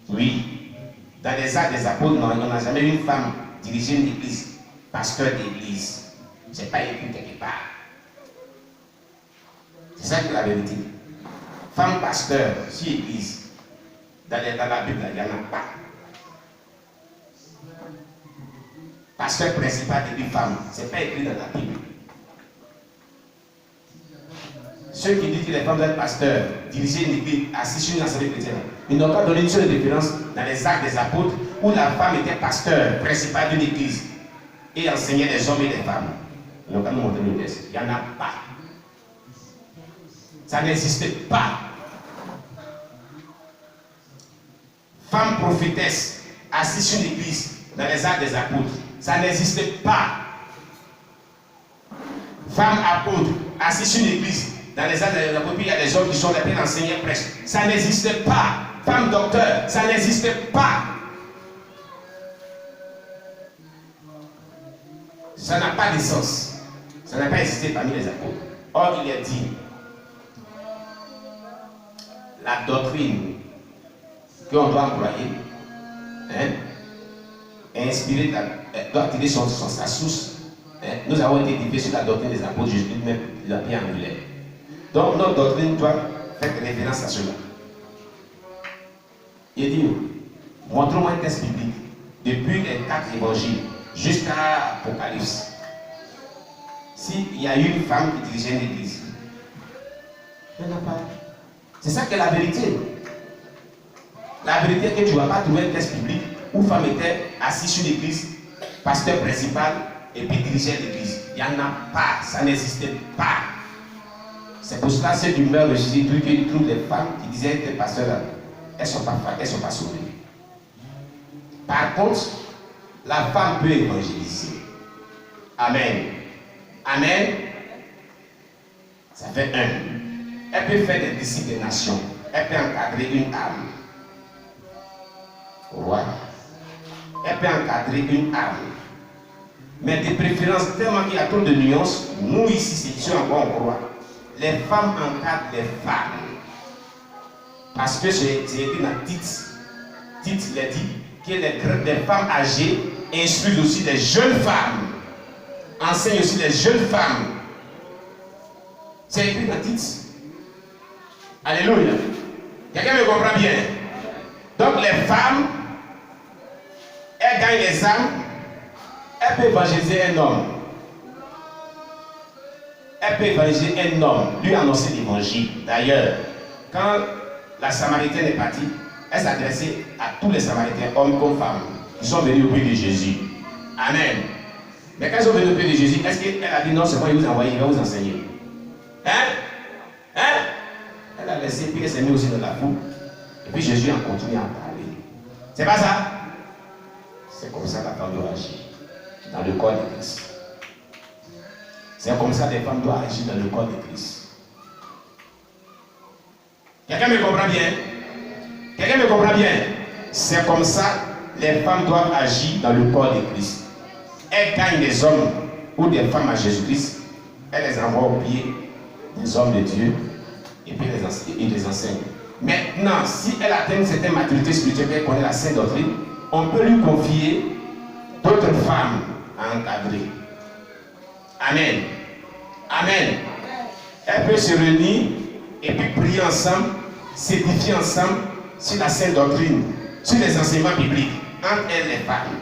Oui, dans les actes des apôtres, on n'a jamais vu une femme diriger une église, pasteur d'église. Ce n'est pas écrit quelque part. C'est ça qui est la vérité. Femme pasteur sur église, dans la Bible, il n'y en a pas. Pasteur principal de femme, ce n'est pas écrit dans la Bible. Ceux qui disent que les femmes doivent être pasteurs, diriger une église, assis sur une assemblée chrétienne, ils n'ont pas donné une seule référence dans les actes des apôtres où la femme était pasteur principal d'une église et enseignait les hommes et les femmes. Ils n'ont pas nous montré le texte. Il n'y en a pas. Ça n'existait pas. Femme prophétesse assise sur une église dans les actes des apôtres. Ça n'existait pas. Femme apôtre assise sur une église dans les actes des apôtres, il y a des hommes qui sont là pour enseigner presque. Ça n'existait pas. Femme docteur, ça n'existait pas. Ça n'a pas de sens. Ça n'a pas existé parmi les apôtres. Or, il est dit, la doctrine qu'on doit employer, inspirée, doit tirer sa source. Nous avons été édifés sur la doctrine des apôtres, Jésus même la pierre angulaire. Donc notre doctrine doit faire référence à cela. Il dit, montrons-moi un texte biblique, depuis les 4 évangiles jusqu'à Apocalypse. S'il y a eu une femme qui dirigeait une église, il n'y en a pas. C'est ça qui est la vérité. La vérité est que tu ne vas pas trouver un texte biblique où femme était assise sur l'église, pasteur principal, et puis dirigeait l'église. Il n'y en a pas, ça n'existait pas. C'est pour cela que ceux qui meurent de Jésus, ils trouvent des femmes qui disaient que les pasteurs, elles ne sont pas sauvées. Par contre, la femme peut évangéliser. Amen. Amen. Ça fait un. Elle peut faire des disciples des nations. Elle peut encadrer une âme. Ouais. Elle peut encadrer une âme. Mais de préférence, tellement qu'il y a trop de nuances, nous ici, c'est encore on croit. Les femmes encadrent les femmes. Parce que j'ai écrit dans Tite. Tite, il a dit que les femmes âgées instruisent aussi les jeunes femmes. Enseignent aussi les jeunes femmes. C'est écrit dans Tite. Alléluia. Quelqu'un me comprend bien? Donc les femmes, elles gagnent les âmes, elles peuvent évangéliser un homme. Elle peut évangéliser un homme, lui annoncer l'évangile. D'ailleurs, quand la Samaritaine est partie, elle s'adressait à tous les Samaritains, hommes comme femmes, qui sont venus au pied de Jésus. Amen. Mais quand ils sont venus au pied de Jésus, est-ce qu'elle a dit non, c'est moi qui vous envoie, il va vous enseigner? Elle a laissé, puis elle s'est mise aussi dans la foule. Et puis Jésus a continué à parler. C'est pas ça? C'est comme ça que la femme doit agir dans le corps de Christ. C'est comme ça que les femmes doivent agir dans le corps de Christ. Quelqu'un me comprend bien? Quelqu'un me comprend bien? C'est comme ça que les femmes doivent agir dans le corps de Christ. Elles gagnent des hommes ou des femmes à Jésus-Christ. Elles les envoient au pied des hommes de Dieu et puis ils les enseignent. Maintenant, si elle atteint une certaine maturité spirituelle, elle connaît la sainte doctrine, on peut lui confier d'autres femmes à encadrer. Amen. Amen. Elle peut se réunir et puis prier ensemble, s'édifier ensemble sur la sainte doctrine, sur les enseignements bibliques, entre elles les femmes.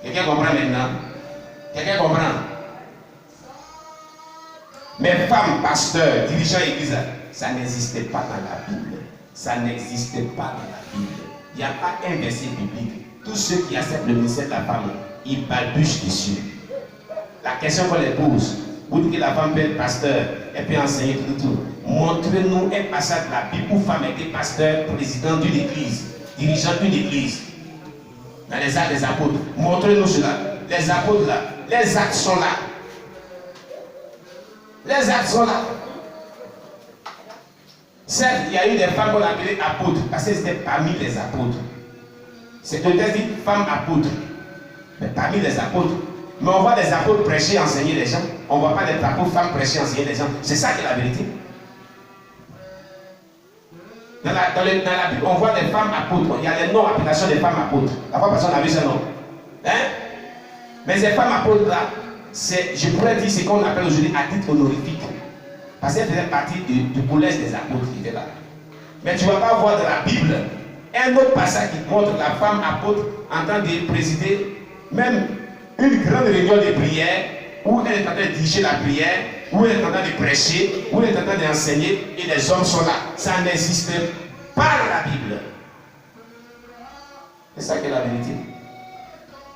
Quelqu'un comprend maintenant? Quelqu'un comprend? Mais femmes, pasteurs, dirigeants église, ça n'existait pas dans la Bible. Ça n'existait pas dans la Bible. Il n'y a pas un verset biblique. Tous ceux qui acceptent le ministère de la femme, ils balbutient dessus. La question qu'on les pose, vous dites que la femme peut être pasteur, elle peut enseigner tout. Montrez-nous un passage de la Bible où femme était pasteur, président d'une église, dirigeant d'une église. Dans les actes des apôtres. Montrez-nous cela. Les apôtres là. Les actes sont là. Les actes sont là. Certes, il y a eu des femmes qu'on appelait apôtres, parce que c'était parmi les apôtres. C'est le texte dit femmes apôtres. Mais parmi les apôtres. Mais on voit des apôtres prêcher, enseigner les gens. On ne voit pas des apôtres femmes prêcher, enseigner les gens. C'est ça qui est la vérité. Dans la Bible, on voit des femmes apôtres. Il y a les noms, appellations des femmes apôtres. La fois personne n'a vu ce nom. Hein? Mais ces femmes apôtres là, je pourrais dire ce qu'on appelle aujourd'hui à titre honorifique. Parce qu'elles faisaient partie du collège des apôtres qui était là. Mais tu ne vas pas voir dans la Bible un autre passage qui montre la femme apôtre en train de présider même une grande réunion de prière où elle est en train de diriger la prière, où elle est en train de prêcher, où elle est en train d'enseigner et les hommes sont là. Ça n'existe pas dans la Bible. C'est ça qui est la vérité.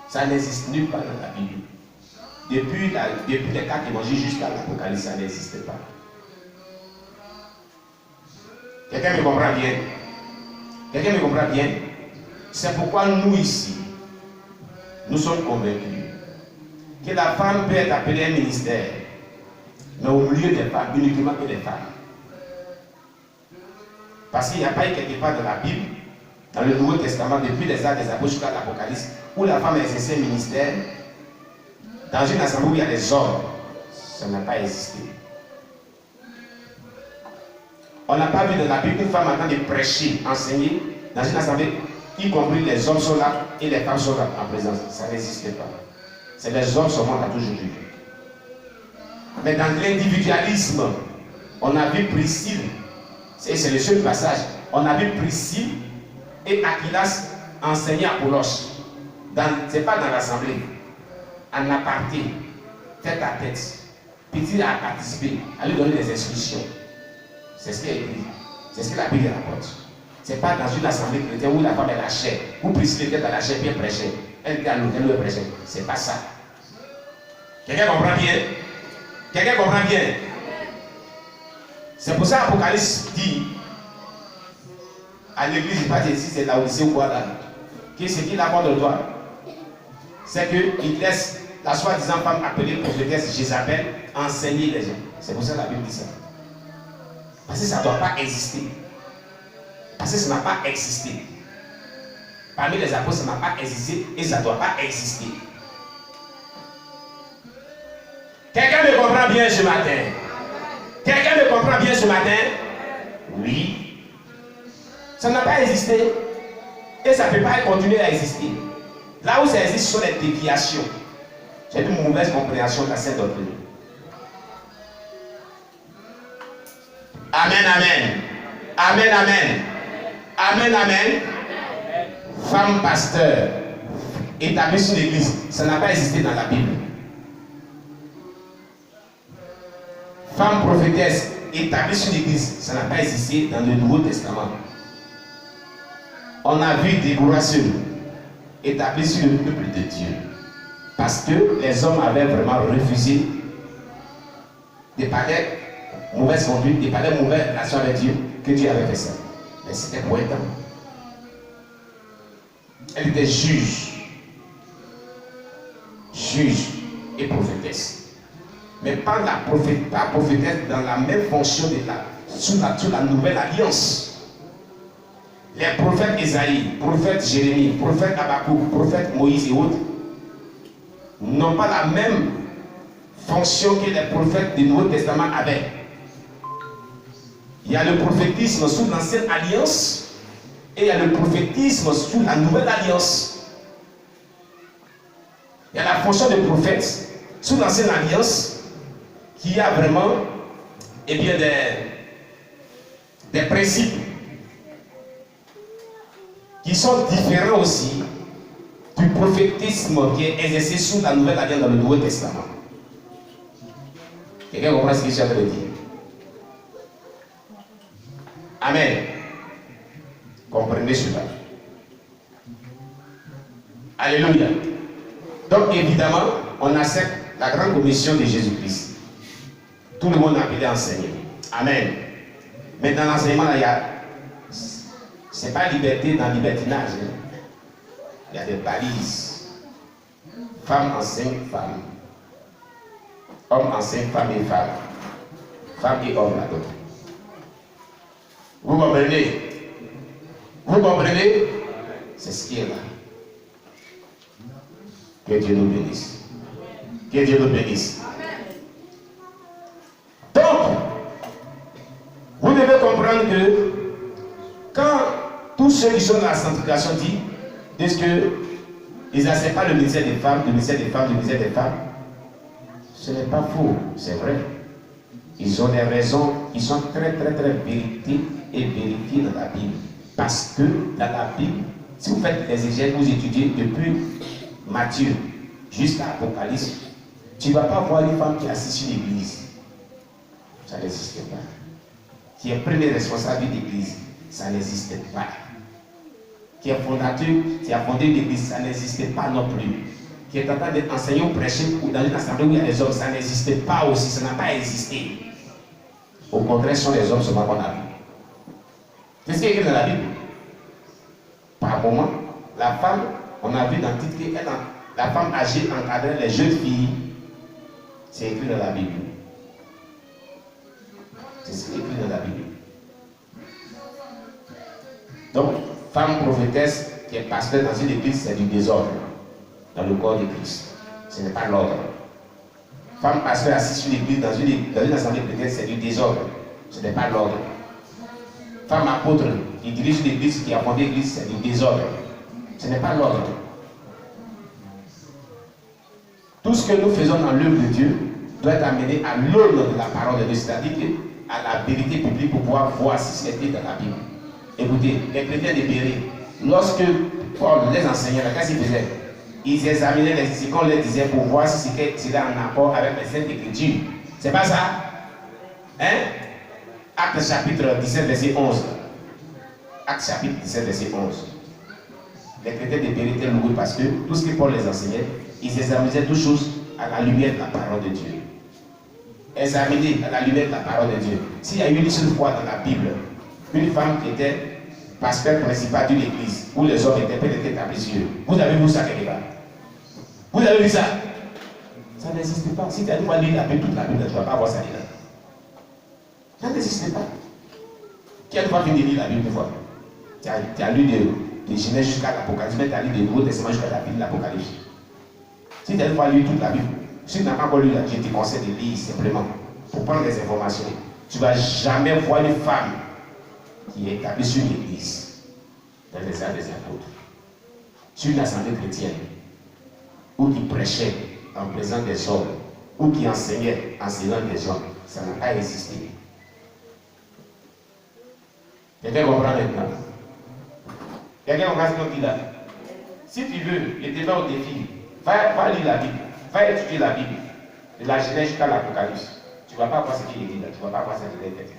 Ça n'existe nulle part dans la Bible. Depuis les 4 évangiles jusqu'à l'Apocalypse, ça n'existe pas. Quelqu'un me comprend bien? Quelqu'un me comprend bien? C'est pourquoi nous ici, nous sommes convaincus que la femme peut être appelée un ministère, mais au milieu des femmes, uniquement que les femmes. Parce qu'il n'y a pas eu quelque part dans la Bible, dans le Nouveau Testament, depuis les actes des apôtres jusqu'à l'Apocalypse, où la femme a exercé un ministère, dans une assemblée où il y a des hommes. Ça n'a pas existé. On n'a pas vu dans la Bible une femme en train de prêcher, enseigner, dans une assemblée, y compris les hommes sont là et les femmes sont là en présence. Ça n'existait pas. C'est les hommes seulement là toujours. Mais dans l'individualisme, on a vu Priscille, c'est le seul passage, on a vu Priscille et Aquilas enseigner Apollos. Ce n'est pas dans l'assemblée, en aparté, tête à tête. Petit a participé, à lui donner des instructions. C'est ce qui est écrit, c'est ce que la Bible rapporte. Ce n'est pas dans une assemblée chrétienne où la femme est la chair, où Priscille était dans la chair bien prêchée. Elle était à l'hôtel où elle prêchait. Ce n'est pas ça. Quelqu'un comprend bien? Quelqu'un comprend bien? C'est pour ça qu'Apocalypse dit à l'église, je ne sais pas si c'est là où c'est ou quoi là, que ce qu'il apporte de toi, c'est qu'il laisse la soi-disant femme appelée prophétesse Jézabel enseigner les gens. C'est pour ça que la Bible dit ça. Parce que ça ne doit pas exister. Parce que ça n'a pas existé. Parmi les apôtres, ça n'a pas existé et ça ne doit pas exister. Quelqu'un me comprend bien ce matin? Quelqu'un me comprend bien ce matin? Oui. Ça n'a pas existé et ça ne peut pas continuer à exister. Là où ça existe, ce sont les déviations. C'est une mauvaise compréhension de la sainte doctrine. Amen, amen. Amen, amen. Amen, amen. Femme pasteur, établie sur l'église, ça n'a pas existé dans la Bible. Femme prophétesse, établie sur l'église, ça n'a pas existé dans le Nouveau Testament. On a vu des seul établis sur le peuple de Dieu. Parce que les hommes avaient vraiment refusé de parler mauvaise conduite, de parler mauvaise relation avec Dieu, que Dieu avait fait ça. Mais c'était pour un temps. Elle était juge et prophétesse. Mais pas prophétesse dans la même fonction de sous la nouvelle alliance. Les prophètes Esaïe, prophète Jérémie, prophète Habakkuk, prophète Moïse et autres n'ont pas la même fonction que les prophètes du Nouveau Testament avaient. Il y a le prophétisme sous l'ancienne alliance et il y a le prophétisme sous la nouvelle alliance. Il y a la fonction de prophète sous l'ancienne alliance qui a vraiment des principes qui sont différents aussi du prophétisme qui est exercé sous la Nouvelle Alliance dans le Nouveau Testament. Quelqu'un comprend ce que je suis en train de dire? Amen. Comprenez cela. Alléluia. Donc évidemment, on accepte la grande commission de Jésus-Christ. Tout le monde est appelé à enseigner. Amen. Mais dans l'enseignement, il y a... Ce n'est pas liberté dans libertinage. Il y a des balises. Femme enseigne femme. Homme enseigne femme et femme. Femme et homme là-dedans. Vous comprenez? Vous comprenez? C'est ce qui est là. Que Dieu nous bénisse. Que Dieu nous bénisse. Donc, vous devez comprendre que quand tous ceux qui sont dans la sanctification disent qu'ils n'acceptent pas le ministère des femmes, le ministère des femmes, le ministère des femmes, ce n'est pas faux, c'est vrai. Ils ont des raisons qui sont très vérifiées et vérifiées dans la Bible. Parce que dans la Bible, si vous faites les exégèses, vous étudiez depuis Matthieu jusqu'à Apocalypse, tu ne vas pas voir une femme qui est assise sur l'église. Ça n'existe pas. Qui est premier responsable de l'église, ça n'existe pas. Qui est fondateur, qui a fondé l'église, ça n'existe pas non plus. Qui est en train d'enseigner ou prêcher dans une assemblée où il y a des hommes, ça n'existe pas aussi, ça n'a pas existé. Au contraire, ce sont les hommes seulement qu'on a vu. Qu'est-ce qui est écrit dans la Bible? Par moment, la femme, on a vu dans le titre que la femme âgée encadrait les jeunes filles. C'est écrit dans la Bible. C'est ce qui est écrit dans la Bible. Donc, femme prophétesse qui est pasteur dans une église, c'est du désordre dans le corps de Christ. Ce n'est pas l'ordre. Femme pasteur assise sur l'église dans une assemblée chrétienne, c'est du désordre. Ce n'est pas l'ordre. Femme apôtre qui dirige l'église, qui a fondé l'église, c'est du désordre. Ce n'est pas l'ordre. Tout ce que nous faisons dans l'œuvre de Dieu doit être amené à l'aune de la parole de Dieu, c'est-à-dire à la vérité publique pour pouvoir voir si c'est écrit dans la Bible. Écoutez, les chrétiens de Béret, lorsque Paul les enseignait, qu'est-ce qu'ils faisaient? Ils examinaient les ce qu'on leur disait pour voir si c'était en accord avec les Saintes Écritures. C'est pas ça? Hein? Acte chapitre 17, verset 11. Acte chapitre 17, verset 11. Les chrétiens de Béret étaient loués parce que tout ce que Paul les enseignait, ils examinaient toutes choses à la lumière de la parole de Dieu. Examiner à la lumière de la parole de Dieu. S'il y a eu une seule fois dans la Bible, une femme qui était pasteur principal d'une église, où les hommes étaient peut-être établis sur eux, vous avez vu ça quelque part? Vous avez vu ça? Ça n'existe pas. Si tu as une fois lu la Bible, toute la Bible, tu ne vas pas voir ça dedans. Ça n'existe pas. Qui a une fois fini de lire la Bible une fois? Tu as lu de Genèse jusqu'à l'Apocalypse, mais tu as lu du Nouveau Testament jusqu'à la Bible, l'Apocalypse. Si tu as une fois lu toute la Bible, si tu n'as pas encore lu la Bible, je te conseille de lire simplement pour prendre des informations. Tu ne vas jamais voir une femme qui est établie sur l'église dans les arts des apôtres, sur une assemblée chrétienne, ou qui prêchait en présence des hommes, ou qui enseignait enseignant des hommes. Ça n'a pas existé. Quelqu'un comprend maintenant? Quelqu'un comprend ce qu'on dit là? Si tu veux, le débat au défi, va lire la Bible, va étudier la Bible, de la Genèse jusqu'à l'Apocalypse. Tu ne vas pas voir ce qu'il est dit là, tu ne vas pas voir ce qu'il est dit.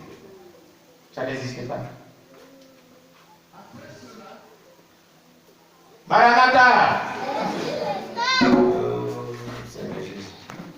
Ça n'existe pas. Maranatha!